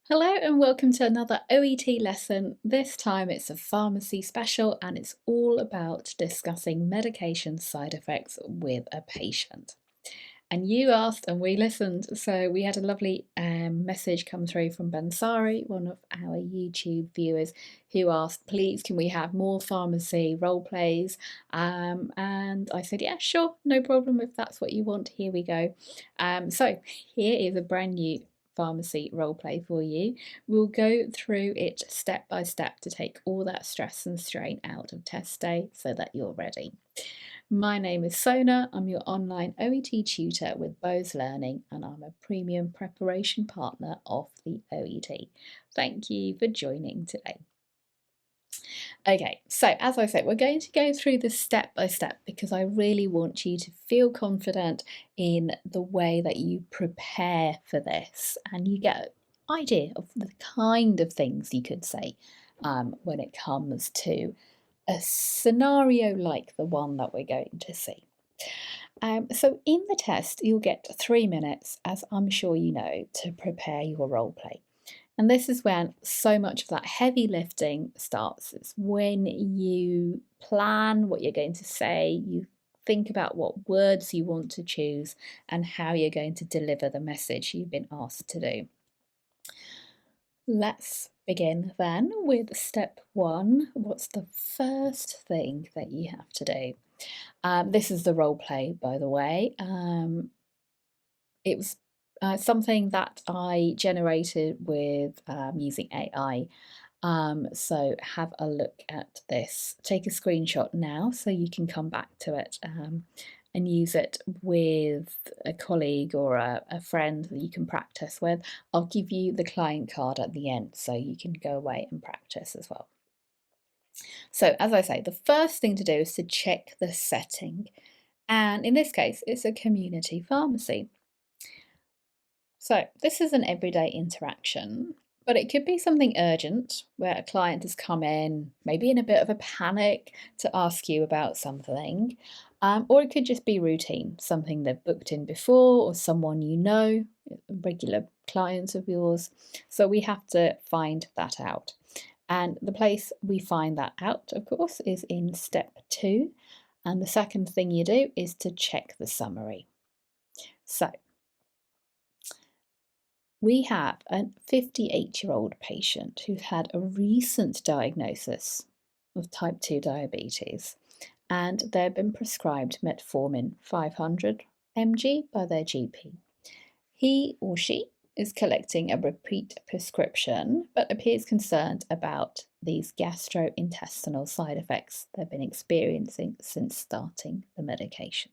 Hello and welcome to another OET lesson. This time it's a pharmacy special and it's all about discussing medication side effects with a patient. And you asked and we listened, so we had a lovely message come through from Bansari, one of our YouTube viewers, who asked, please can we have more pharmacy role plays? And I said, yeah, sure, no problem if that's what you want, here we go. So here is a brand new pharmacy role play for you. We'll go through it step by step to take all that stress and strain out of test day so that you're ready. My name is Sona, I'm your online OET tutor with Bose Learning and I'm a premium preparation partner of the OET. Thank you for joining today. Okay, so as I said, we're going to go through this step by step because I really want you to feel confident in the way that you prepare for this and you get an idea of the kind of things you could say when it comes to a scenario like the one that we're going to see. So in the test, you'll get 3 minutes, as I'm sure you know, to prepare your role play. And this is when so much of that heavy lifting starts. It's when you plan what you're going to say, you think about what words you want to choose, and how you're going to deliver the message you've been asked to do. Let's begin then with step 1. What's the first thing that you have to do? This is the role play, by the way. It was something that I generated with using AI. So have a look at this. Take a screenshot now so you can come back to it and use it with a colleague or a friend that you can practice with. I'll give you the client card at the end so you can go away and practice as well. So as I say, the first thing to do is to check the setting. And in this case, it's a community pharmacy. So this is an everyday interaction, but it could be something urgent where a client has come in, maybe in a bit of a panic to ask you about something, or it could just be routine, something they've booked in before or someone you know, regular clients of yours. So we have to find that out. And the place we find that out, of course, is in step 2. And the second thing you do is to check the summary. So we have a 58-year-old patient who's had a recent diagnosis of type 2 diabetes and they've been prescribed metformin 500 mg by their GP. He or she is collecting a repeat prescription but appears concerned about these gastrointestinal side effects they've been experiencing since starting the medication.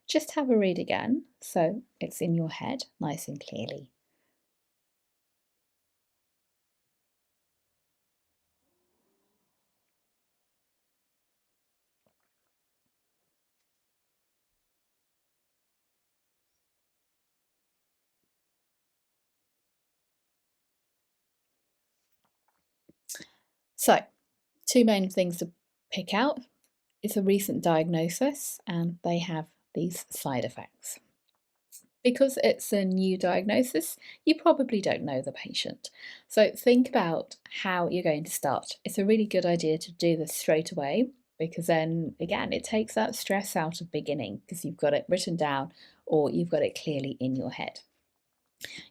Just have a read again so it's in your head nice and clearly. So, 2 main things to pick out. It's a recent diagnosis and they have these side effects. Because it's a new diagnosis, you probably don't know the patient. So think about how you're going to start. It's a really good idea to do this straight away because then, again, it takes that stress out of beginning because you've got it written down or you've got it clearly in your head.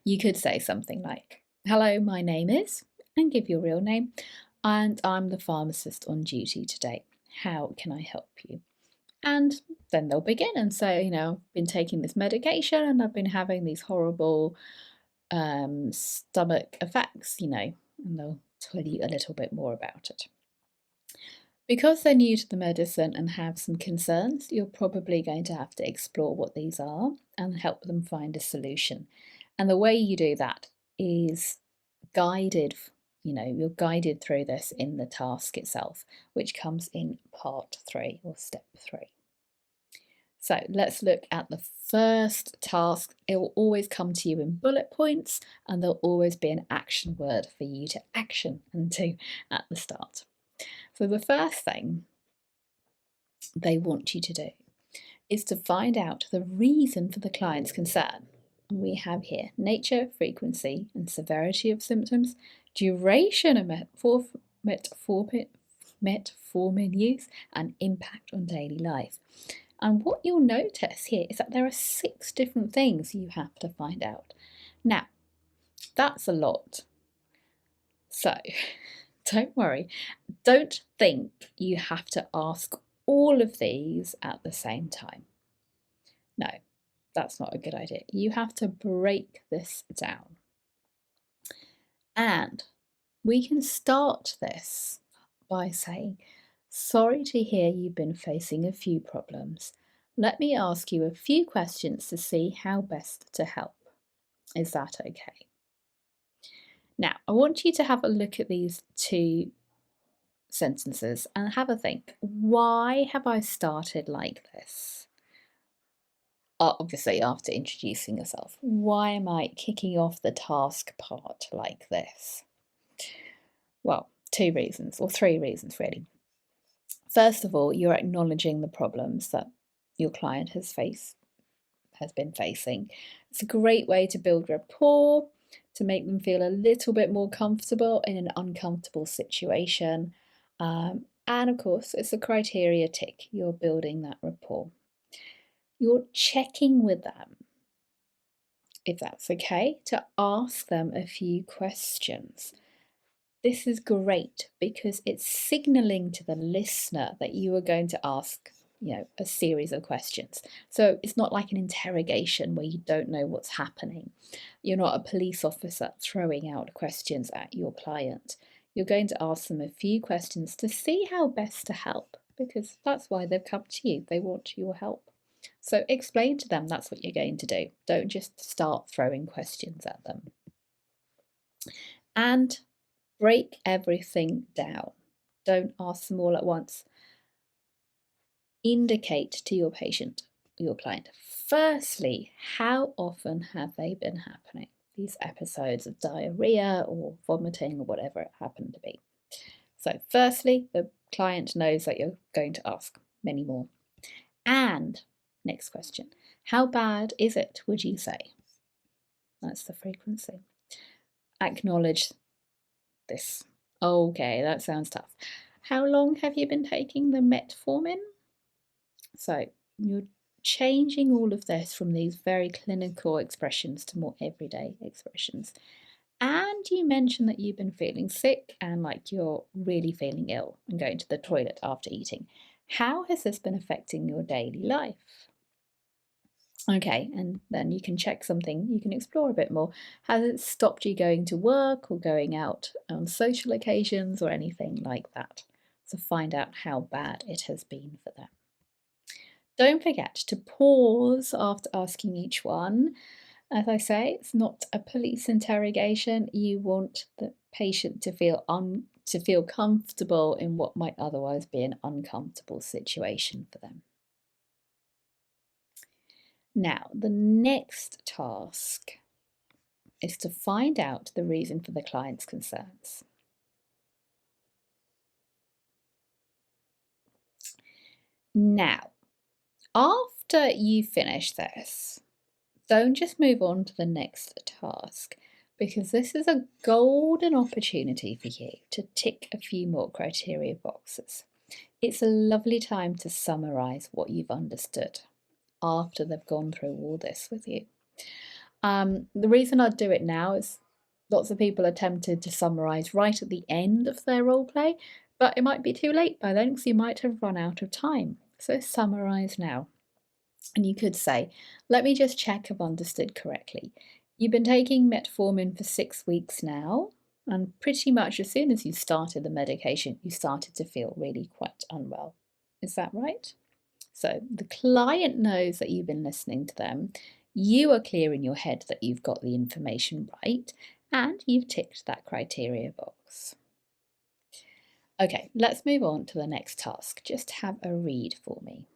You could say something like, hello, my name is, and give your real name, and I'm the pharmacist on duty today. How can I help you? And then they'll begin and say, I've been taking this medication and I've been having these horrible stomach effects, and they'll tell you a little bit more about it. Because they're new to the medicine and have some concerns, you're probably going to have to explore what these are and help them find a solution. And the way you do that is guided, you're guided through this in the task itself, which comes in part 3 or step 3. So let's look at the first task. It will always come to you in bullet points and there'll always be an action word for you to action and do at the start. So the first thing they want you to do is to find out the reason for the client's concern. we have here nature, frequency, and severity of symptoms, duration of metformin use, and impact on daily life. And what you'll notice here is that there are 6 different things you have to find out. Now, that's a lot. So, don't worry. Don't think you have to ask all of these at the same time. No, that's not a good idea. You have to break this down. And we can start this by saying, sorry to hear you've been facing a few problems. Let me ask you a few questions to see how best to help. Is that okay? Now, I want you to have a look at these 2 sentences and have a think. Why have I started like this? Obviously, after introducing yourself. Why am I kicking off the task part like this? Well, 2 reasons, or 3 reasons really. First of all, you're acknowledging the problems that your client has been facing. It's a great way to build rapport, to make them feel a little bit more comfortable in an uncomfortable situation. And of course, it's a criteria tick. You're building that rapport. You're checking with them, if that's okay, to ask them a few questions. This is great because it's signaling to the listener that you are going to ask, a series of questions. So it's not like an interrogation where you don't know what's happening. You're not a police officer throwing out questions at your client. You're going to ask them a few questions to see how best to help, because that's why they've come to you. They want your help. So explain to them that's what you're going to do. Don't just start throwing questions at them. And break everything down. Don't ask them all at once. Indicate to your patient, your client, firstly, how often have they been happening? These episodes of diarrhea or vomiting or whatever it happened to be. So firstly, the client knows that you're going to ask many more. And next question, how bad is it, would you say? That's the frequency. Acknowledge this. Okay, that sounds tough. How long have you been taking the metformin? So you're changing all of this from these very clinical expressions to more everyday expressions. And you mentioned that you've been feeling sick and like you're really feeling ill and going to the toilet after eating. How has this been affecting your daily life? Okay, and then you can check something, you can explore a bit more. Has it stopped you going to work or going out on social occasions or anything like that? So find out how bad it has been for them. Don't forget to pause after asking each one. As I say, it's not a police interrogation. You want the patient to feel comfortable in what might otherwise be an uncomfortable situation for them. Now, the next task is to find out the reason for the client's concerns. Now, after you finish this, don't just move on to the next task, because this is a golden opportunity for you to tick a few more criteria boxes. It's a lovely time to summarise what you've understood after they've gone through all this with you. The reason I do it now is lots of people are tempted to summarise right at the end of their role play, but it might be too late by then because you might have run out of time. So summarise now. And you could say, let me just check I've understood correctly. You've been taking metformin for 6 weeks now, and pretty much as soon as you started the medication, you started to feel really quite unwell. Is that right? So the client knows that you've been listening to them, you are clear in your head that you've got the information right, and you've ticked that criteria box. Okay, let's move on to the next task. Just have a read for me.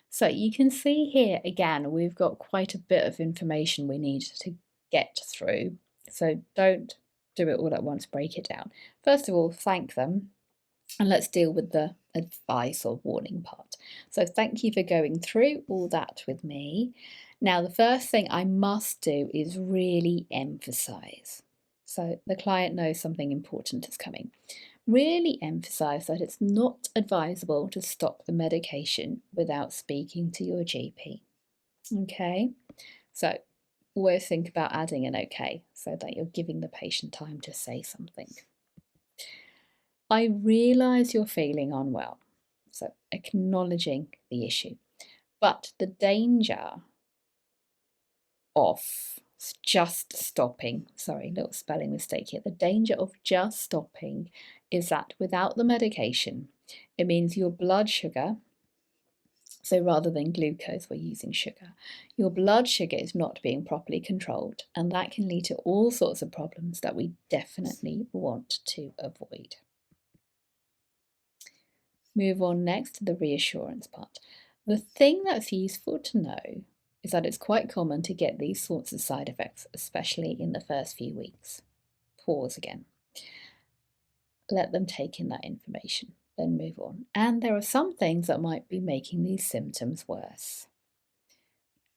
So you can see here again, we've got quite a bit of information we need to get through. So don't do it all at once, break it down. First of all, thank them, and let's deal with the advice or warning part. So thank you for going through all that with me. Now, the first thing I must do is really emphasize. So the client knows something important is coming. Really emphasize that it's not advisable to stop the medication without speaking to your GP. Okay, so always think about adding an okay so that you're giving the patient time to say something. I realise you're feeling unwell, so acknowledging the issue, but the danger of just stopping, sorry, little spelling mistake here, the danger of just stopping is that without the medication, it means your blood sugar, so rather than glucose, we're using sugar, your blood sugar is not being properly controlled, and that can lead to all sorts of problems that we definitely want to avoid. Move on next to the reassurance part. The thing that's useful to know is that it's quite common to get these sorts of side effects, especially in the first few weeks. Pause again. Let them take in that information, then move on. And there are some things that might be making these symptoms worse.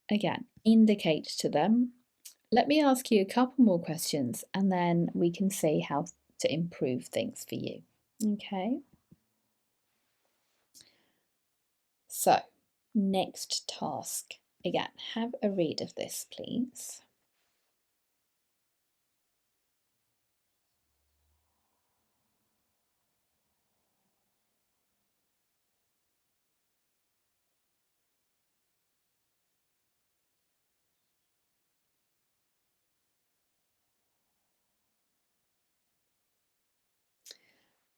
Again, indicate to them. Let me ask you a couple more questions and then we can see how to improve things for you. Okay. So, next task. Again, have a read of this, please.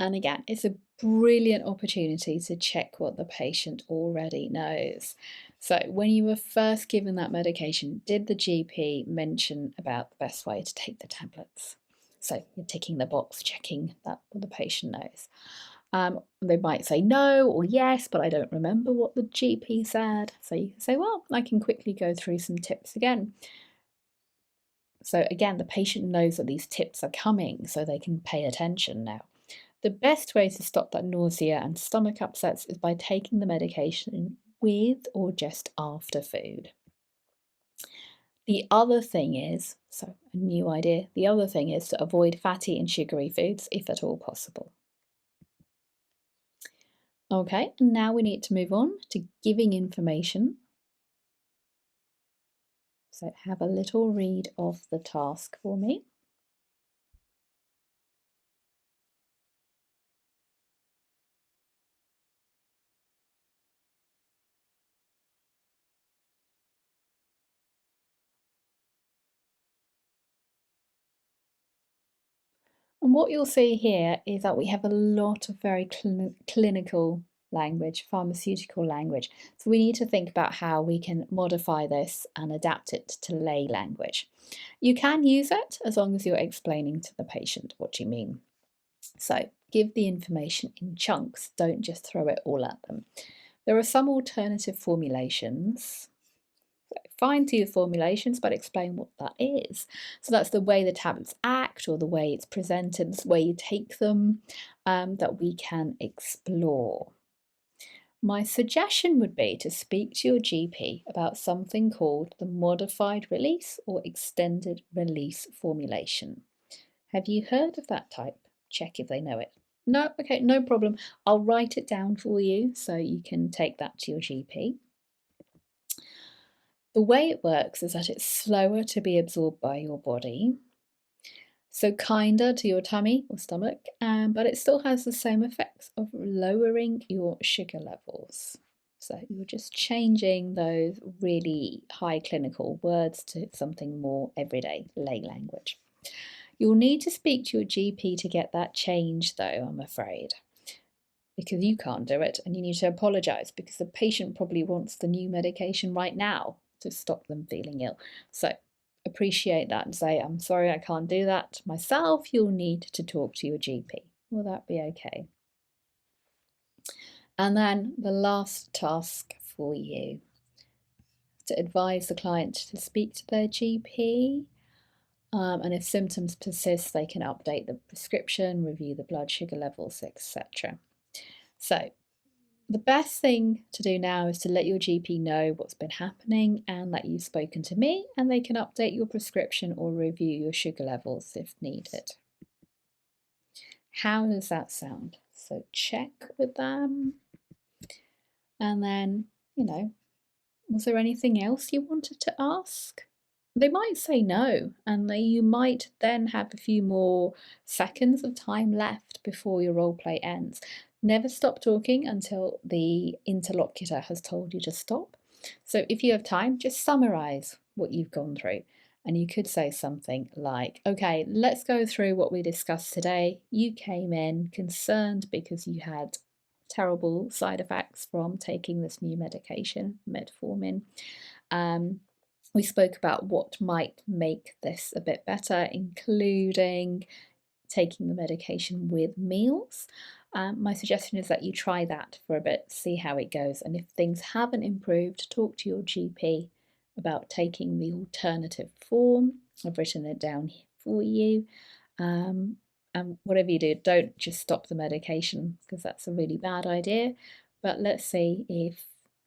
And again, it's a brilliant opportunity to check what the patient already knows. So, when you were first given that medication, did the GP mention about the best way to take the tablets? So, you're ticking the box, checking that what the patient knows. They might say no or yes, but I don't remember what the GP said. So, you can say, well, I can quickly go through some tips again. So, again, the patient knows that these tips are coming, so they can pay attention now. The best way to stop that nausea and stomach upsets is by taking the medication with or just after food. The other thing is, so a new idea, the other thing is to avoid fatty and sugary foods if at all possible. Okay, now we need to move on to giving information. So have a little read of the task for me. And what you'll see here is that we have a lot of very clinical language, pharmaceutical language. So we need to think about how we can modify this and adapt it to lay language. You can use it as long as you're explaining to the patient what you mean. So give the information in chunks, don't just throw it all at them. There are some alternative formulations. Fine-tune formulations, but explain what that is. So that's the way the tablets act or the way it's presented, the way you take them, that we can explore. My suggestion would be to speak to your GP about something called the modified release or extended release formulation. Have you heard of that type? Check if they know it. No? Okay, no problem. I'll write it down for you so you can take that to your GP. The way it works is that it's slower to be absorbed by your body, so kinder to your tummy or stomach, but it still has the same effects of lowering your sugar levels. So you're just changing those really high clinical words to something more everyday lay language. You'll need to speak to your GP to get that change, though, I'm afraid, because you can't do it and you need to apologise because the patient probably wants the new medication right now to stop them feeling ill. So appreciate that and say, I'm sorry, I can't do that myself. You'll need to talk to your GP. Will that be okay? And then the last task for you. To advise the client to speak to their GP, and if symptoms persist, they can update the prescription, review the blood sugar levels, etc. So the best thing to do now is to let your GP know what's been happening and that you've spoken to me, and they can update your prescription or review your sugar levels if needed. How does that sound? So check with them. And then, was there anything else you wanted to ask? They might say no, and you might then have a few more seconds of time left before your role play ends. Never stop talking until the interlocutor has told you to stop. So if you have time, just summarize what you've gone through. And you could say something like, okay, let's go through what we discussed today. You came in concerned because you had terrible side effects from taking this new medication, metformin. We spoke about what might make this a bit better, including taking the medication with meals. My suggestion is that you try that for a bit, see how it goes, and if things haven't improved, talk to your GP about taking the alternative form. I've written it down for you. And whatever you do, don't just stop the medication, because that's a really bad idea. But let's see if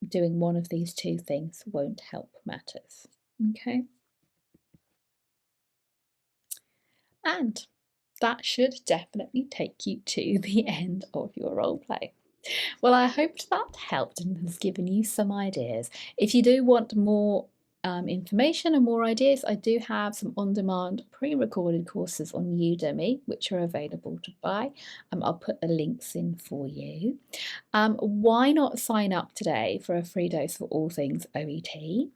doing one of these two things won't help matters. Okay. And that should definitely take you to the end of your role play. Well, I hoped that helped and has given you some ideas. If you do want more information and more ideas, I do have some on-demand pre-recorded courses on Udemy, which are available to buy. I'll put the links in for you. Why not sign up today for a free dose for all things OET?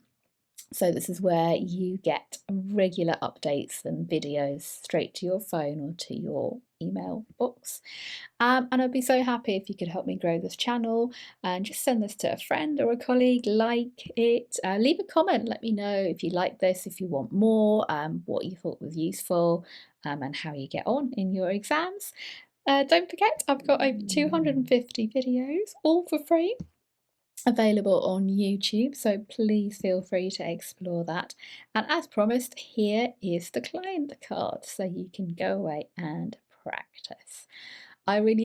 So this is where you get regular updates and videos straight to your phone or to your email box. And I'd be so happy if you could help me grow this channel and just send this to a friend or a colleague, like it, leave a comment, let me know if you like this, if you want more, what you thought was useful, and how you get on in your exams. Don't forget, I've got over 250 videos, all for free, available on YouTube, so please feel free to explore that. And as promised, here is the client card so you can go away and practice. I really